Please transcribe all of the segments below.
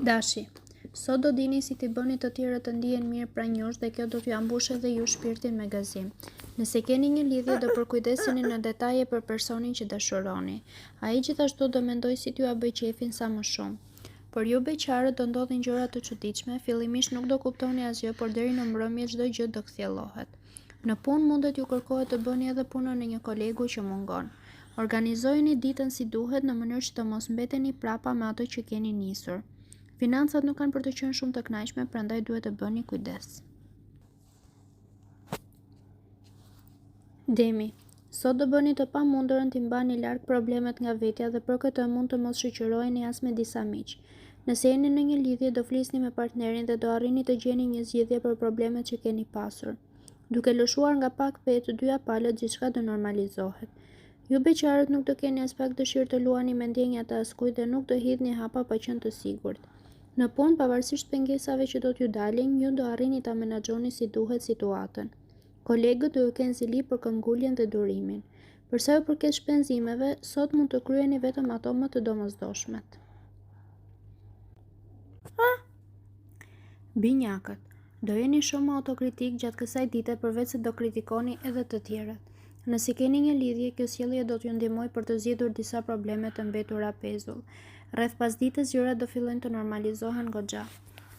Dashi, sot do dini si t'i bëni të tjerët të ndihen mirë pranë jush dhe kjo do t'ju ambushë edhe ju shpirtin me gëzim. Nëse keni një lidhje do përkujdeseni në detaje për personin që dashuroni. Ai gjithashtu do mendoj si t'ju bëj qefin sa më shumë. Por ju beqarët do ndodhin gjëra të çuditshme, fillimisht nuk do kuptoni asgjë, por deri në mbrëmje çdo gjë do kthjellohet. Në punë mundet ju kërkohet të bëni edhe punën e një kolegu që mungon. Organizojeni ditën si duhet në mënyrë që të mos mbeteni prapa me ato që keni nisur. Financat nuk kanë për të qenë shumë të kënaqshme, prandaj duhet të bëni kujdes. Demi, sot do bëni të pamundurën t'i mbani larg problemet nga vetja dhe për këtë mund të mos shoqëroheni as me disa miq. Nëse jeni në një lidhje do flisni me partnerin dhe do arrini të gjeni një zgjidhje për problemet që keni pasur. Duke lëshuar nga pak petë të dyja palët, gjithçka do normalizohet. Ju beqarët nuk do keni as pak dëshirë të luani me ndjenjat e askujt dhe nuk do hidhni hapa pa qenë të sigurt. Në punë, pavarësisht pengesave që do t'ju dalin, ju do arrini ta menaxhoni si duhet situatën. Kolegët do ju kenë zili për këmbguljen dhe durimin. Për sa ju përket shpenzimeve, sot mund të kryeni vetëm ato më të domosdoshmet. Binjakët, do jeni shumë autokritik gjatë kësaj dite përveç se do kritikoni edhe të tjerët. Nëse keni një lidhje, kjo sjellje do t'ju ndihmojë për të zgjidhur disa probleme të mbetura pezull. Rreth pasdites gjërat do fillojnë të normalizohen goxha.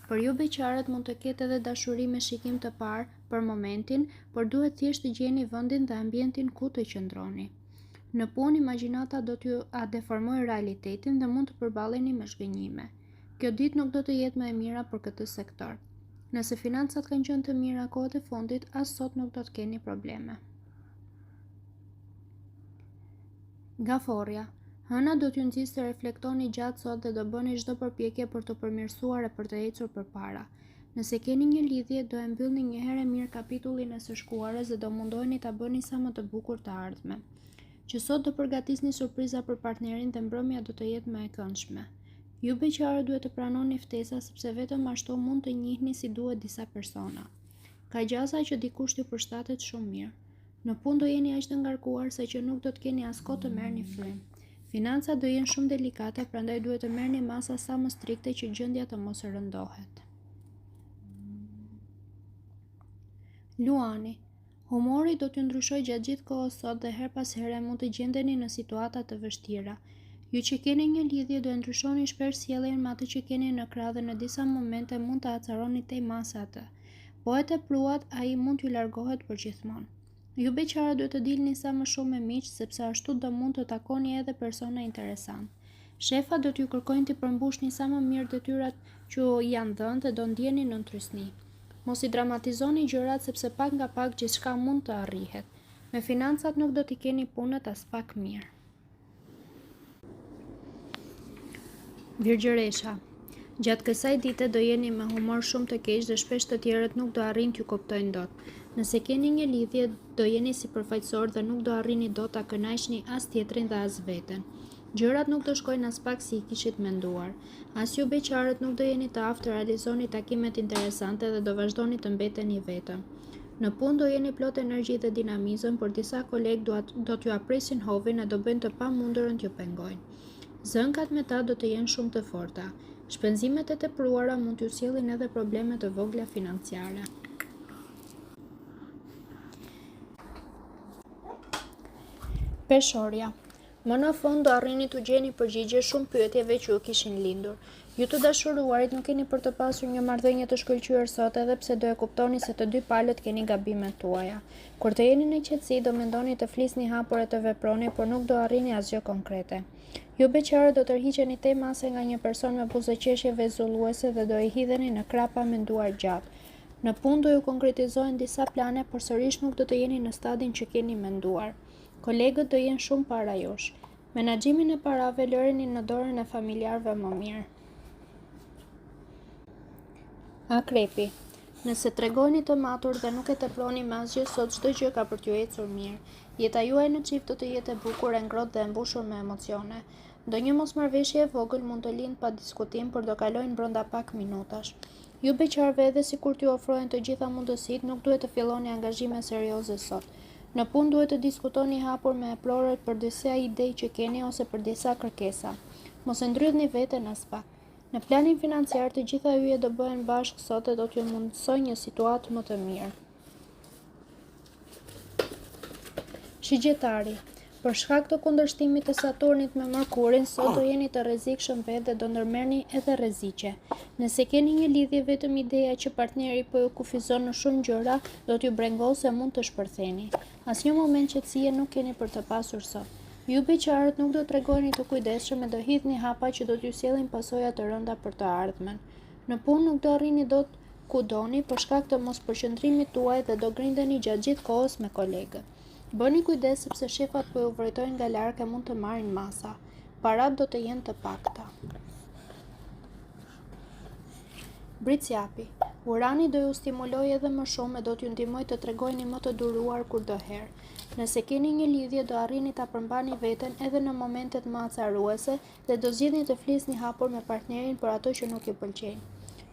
Por ju beqarët mund të ketë edhe dashuri me shikim të parë për momentin, por duhet thjesht të gjeni vendin dhe ambientin ku të qëndroni. Në punë, imagjinata do t'ju deformojë realitetin dhe mund të përballeni me zhgënjime. Kjo ditë nuk do të jetë më e mira për këtë sektor. Nëse financat kanë qenë të mira kohët e fundit, as sot nuk do të keni probleme. Gaforja, hëna do t'ju nxjisë të reflektoni gjatë sot dhe do bëni çdo përpjekje për të përmirësuar e për të ecur përpara. Nëse keni një lidhje, do e mbyllni një herë mirë kapitullin e së shkuarës dhe do mundoheni ta bëni sa më të bukur të ardhmen. Që sot do përgatisni surpriza për partnerin dhe mbrëmja do të jetë më e këndshme. Ju beqarët duhet të pranoni ftesa sepse vetëm ashtu mund të njihni si duhet disa persona. Ka gjasa që dikush t'ju përshtatet shumë mirë. Në punë do jeni aq të ngarkuar sa që nuk do të keni as kohë të merrni frym. Financat do jenë shumë delikate, prandaj duhet të merrni masa sa më strikte që gjendja të mos rëndohet. Luani, humori do t'ju ndryshojë gjatë gjithë kohës sot dhe her pas here mund të gjendeni në situata të vështira. Ju që keni një lidhje do e ndryshoni shpesh sjelljen me atë që keni në krah dhe në disa momente mund të acaroni tej masa atë. Po e tepruat, ai mund t'ju largohet përgjithmonë. Ju beqarët duhet të dilni sa më shumë me miq, sepse ashtu do mund të takoni edhe persona interesant. Shefa do t'ju kërkojnë t'i përmbushni sa më mirë detyrat që janë dhënë dhe do ndjeni në ndrysni. Mos i dramatizoni gjërat sepse pak nga pak gjithçka mund të arrihet. Me financat nuk do t'i keni punët as pak mirë. Virgjëresha, gjatë kësaj dite do jeni me humor shumë të keq dhe shpesh të tjerët nuk do arrin t'ju kuptojnë dot. Nëse keni një lidhje, do jeni sipërfaqësor dhe nuk do arrini dot ta kënaqni as tjetrin dhe as veten. Gjërat nuk do shkojnë as pak si i kishit menduar. As ju beqarët nuk do jeni të aftë të realizoni takimet interesante dhe do vazhdoni të mbeteni vetëm. Në punë do jeni plot energji dhe dinamizëm, por disa kolegë do t'ju apresin hovin e do bëjnë të pamundurën t'ju pengojnë. Zënkat me ta do të jenë shumë të forta. Shpenzimet e tepruara mund t'ju sjellin edhe probleme të vogla financiare. Peshorja, më në fund do arrini t'u gjeni përgjigje shumë pyetjeve që ju kishin lindur. Ju të dashuruarit nuk keni për të pasur një marrëdhënie të shkëlqyer sot edhe pse do e kuptoni se të dy palët keni gabimet tuaja. Kur të jeni në qetësi do mendoni të flisni hapur e të veproni, por nuk do arrini asgjë konkrete. Ju beqarët do tërhiqeni tej mase nga një person me buzëqeshje vezulluese dhe do i hidheni në krah pa menduar gjatë. Në punë do ju konkretizohen disa plane, por sërish nuk do të jeni në stadin që keni menduar. Kolegët do jenë shumë para jush. Menaxhimin e parave lëreni në dorën e familjarëve më mirë. Akrepi, nëse tregoni të matur dhe nuk e teproni me asgjë sot, çdo gjë ka për t'ju ecur mirë. Jeta juaj në çift do të jetë e bukur, e ngrohtë dhe e mbushur me emocione. Ndonjë mosmarrëveshje e vogël mund të lindë pa diskutim, por do kalojnë brenda pak minutash. Ju beqarëve, edhe sikur t'ju ofrohen të gjitha mundësitë, nuk duhet të filloni angazhime serioze sot. Në punë duhet të diskutoni hapur me eplorët për disa ide që keni ose për disa kërkesa. Mos e ndrydhni veten as pak. Në planin financiar, të gjitha yjet do bëhen bashkë sot e do t'ju mundsoj një situatë më të mirë. Shigjetari. Për shkak të kundërshtimit të Saturnit me Mërkurin, sot do jeni të rrezikshëm vetë dhe do ndërmerrni edhe rreziqe. Nëse keni një lidhje, vetëm ideja që partneri po ju kufizon në shumë gjëra do t'ju brengosë e mund të shpërtheni. Asnjë moment qetësie nuk keni për të pasur sot. Ju beqarët nuk do t'regojni të kujdesshëm e do hidhni hapa që do t'ju sjellin pasoja të rënda për të ardhmen. Në punë nuk do arrini dot ku doni për shkak të mospërqendrimit tuaj dhe do grindeni gjatë gjithë kohës me kolegët. Bëni kujdes sepse shefat po ju vërejtojnë nga larg e mund të marrin masa. Parat do të jenë të pakta. Bricjapi. Urani do ju stimulojë edhe më shumë e do t'ju ndihmojë të tregojeni më të duruar kudoherë. Nëse keni një lidhje, do arrini ta përmbani veten edhe në momentet më acaruese dhe do zgjidhni të flisni hapur me partnerin për ato që nuk ju pëlqejnë.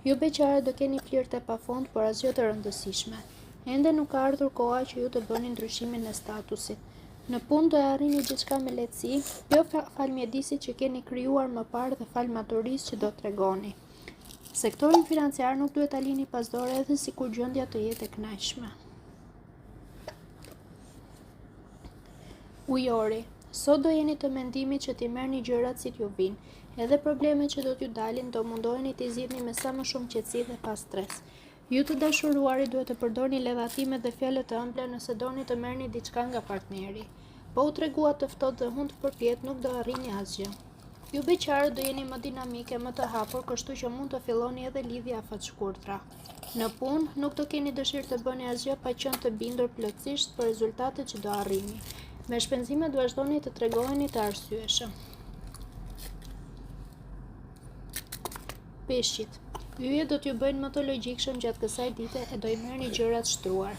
Ju beqare do keni flirte pafund, por asgjë të rëndësishme. Ende nuk ka ardhur koha që ju të bëni ndryshimin e statusit. Në punë do e arrini gjithçka me lehtësi, jo fal mjedisit që keni krijuar më parë dhe fal maturisë që do t'tregoni. Sektorin financiar nuk duhet ta lini pas dore edhe sikur gjendja të jetë e kënaqshme. Ujori. Sot do jeni të mendimit që t'i merrni gjërat si t'ju vinë. Edhe problemet që do t'ju dalin do mundoheni t'i zgjidhni me sa më shumë qetësi dhe pa stres. Ju të dashuruari duhet të përdorni ledhatime dhe fjalë të ëmbla nëse doni të merrni diçka nga partneri. Po u treguat të ftohtë dhe hund përpjet nuk do arrini asgjë. Ju beqarët do jeni më dinamike, më të hapur, kështu që mund të filloni edhe lidhje afatshkurtra. Në punë nuk do keni dëshirë të bëni asgjë pa qenë të bindur plotësisht për rezultatet që do arrini. Me shpenzimet vazhdoni të tregoheni të arsyeshëm. Peshqit. Yjet do t'ju bëjnë më të logjikshëm gjatë kësaj dite e do i merrni gjërat shtruar.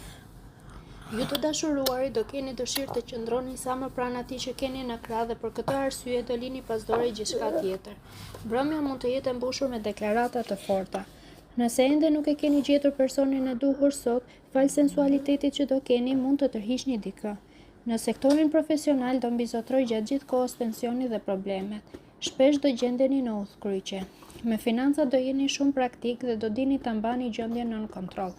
Ju të dashuruari do keni dëshirë të qëndroni sa më pranë atij që keni në krah dhe për këtë arsye do lini pas dore gjithçka tjetër. Mbrëmja mund të jetë e mbushur me deklarata të forta. Nëse ende nuk e keni gjetur personin e duhur sot, fal sensualitetit që do keni, mund të tërhiqni dikë. Në sektorin profesional do mbizotroj gjatë gjithë kohës tensioni dhe problemet. Shpesh do gjendeni në udhkryqe. Me financat do jeni shumë praktik dhe do dini ta mbani gjendjen nën kontroll.